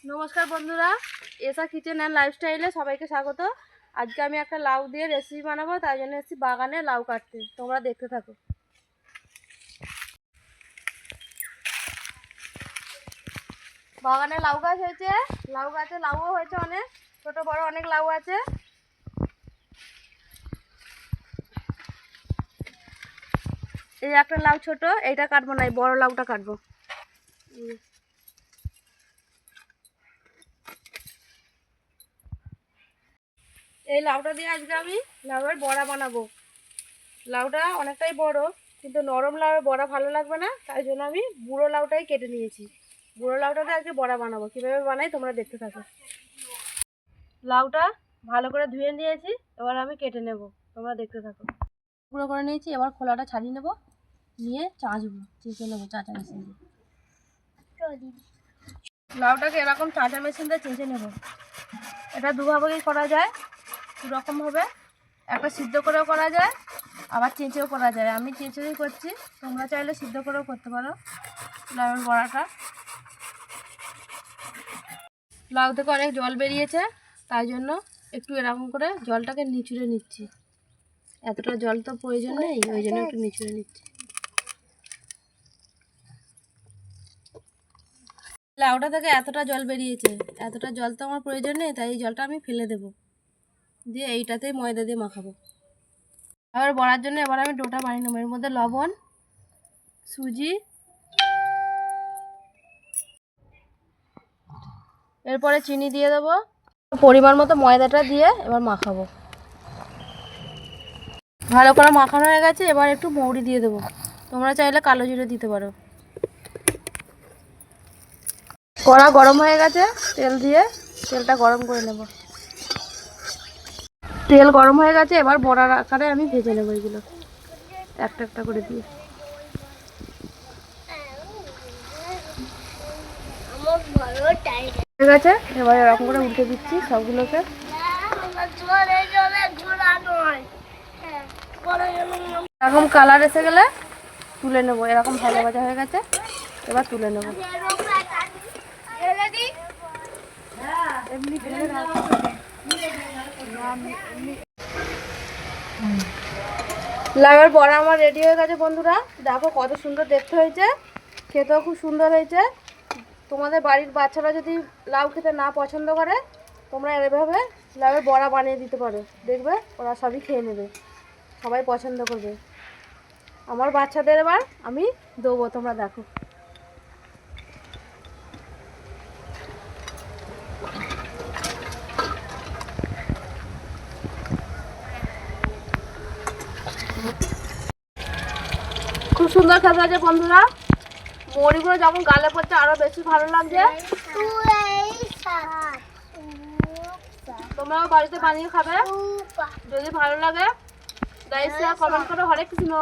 নমস্কার বন্ধুরা, এসা কিচেন অ্যান্ড লাইফস্টাইলে সবাইকে স্বাগত। আজকে আমি একটা লাউ দিয়ে রেসিপি বানাবো, তাই জন্য এসেছি বাগানে লাউ কাটতে। তোমরা দেখতে থাকো। বাগানে লাউ গাছ হয়েছে, লাউ গাছে লাউও হয়েছে অনেক, ছোট বড় অনেক লাউ আছে। এই একটা লাউ ছোট, এইটা কাটবো না, এই বড় লাউটা কাটবো। এই লাউটা দিয়ে আজকে আমি লাউয়ের বড়া বানাবো। লাউটা অনেকটাই বড়, কিন্তু নরম লাউয়ের বড়া ভালো লাগবে না, তাই জন্য আমি বুড়ো লাউটাই কেটে নিয়েছি। বুড়ো লাউটাতে আজকে বড়া বানাবো। কীভাবে বানাই তোমরা দেখতে থাকো। লাউটা ভালো করে ধুয়ে নিয়েছি, এবার আমি কেটে নেব, তোমরা দেখতে থাকো। গুঁড়ো করে নিয়েছি, এবার খোলাটা ছাড়িয়ে নেব, নিয়ে চাঁচবো, চেঁচে নেবো চাঁচা মেশিন দিয়ে। লাউটাকে এরকম চাঁচা মেশিন দিয়ে চেঁচে নেব। এটা দুভাবেই করা যায়, দুরকমভাবে। একটা সিদ্ধ করেও করা যায়, আবার চেঁচেও করা যায়। আমি চেঁচেই করছি, তোমরা চাইলে সিদ্ধ করেও করতে পারো লাউয়ের বড়াটা। লাউ থেকে অনেক জল বেরিয়েছে, তাই জন্য একটু এরকম করে জলটাকে নিচুড়ে নিচ্ছি। এতটা জল তো প্রয়োজন নেই, ওই জন্য একটু নিচুড়ে নিচ্ছি। লাউটা থেকে এতটা জল বেরিয়েছে, এতটা জল তো আমার প্রয়োজন নেই, তাই এই জলটা আমি ফেলে দেবো, দিয়ে এইটাতেই ময়দা দিয়ে মাখাবো। আবার বড়ার জন্য এবার আমি ডোটা বানিয়ে নেবো। এর মধ্যে লবণ, সুজি, এরপরে চিনি দিয়ে দেবো, পরিমাণ মতো ময়দাটা দিয়ে এবার মাখাবো। ভালো করে মাখানো হয়ে গেছে, এবার একটু মৌরি দিয়ে দেবো। তোমরা চাইলে কালো জিরে দিতে পারো। কড়া গরম হয়ে গেছে, তেল দিয়ে তেলটা গরম করে নেব। তেল গরম হয়ে গেছে, এবার বড়ার আকারে আমি ভেজে নেবো এগুলো একটা একটা করে দিয়ে। হয়ে গেছে, এবার এরকম করে উল্টে দিচ্ছি সবগুলোকে। এরকম কালার এসে গেলে তুলে নেবো। এরকম ভাজা ভাজা হয়ে গেছে, এবার তুলে নেবো। লাউয়ের বড়া আমার রেডি হয়ে গেছে বন্ধুরা। দেখো কত সুন্দর দেখতে হয়েছে, খেতেও খুব সুন্দর হয়েছে। তোমাদের বাড়ির বাচ্চারা যদি লাউ খেতে না পছন্দ করে, তোমরা এভাবে লাউয়ের বড়া বানিয়ে দিতে পারো, দেখবে ওরা সবই খেয়ে নেবে, সবাই পছন্দ করবে। আমার বাচ্চাদের এবার আমি দেবো, তোমরা দেখো। খুব সুন্দর খেতে আছে বন্ধুরা। মরিগুলো যখন গালে পড়ছে আরো বেশি ভালো লাগছে। তোমরাও বাড়িতে বানিয়ে খাবে। যদি ভালো লাগে লাইক শেয়ার কমেন্ট করো। হরে কৃষ্ণ।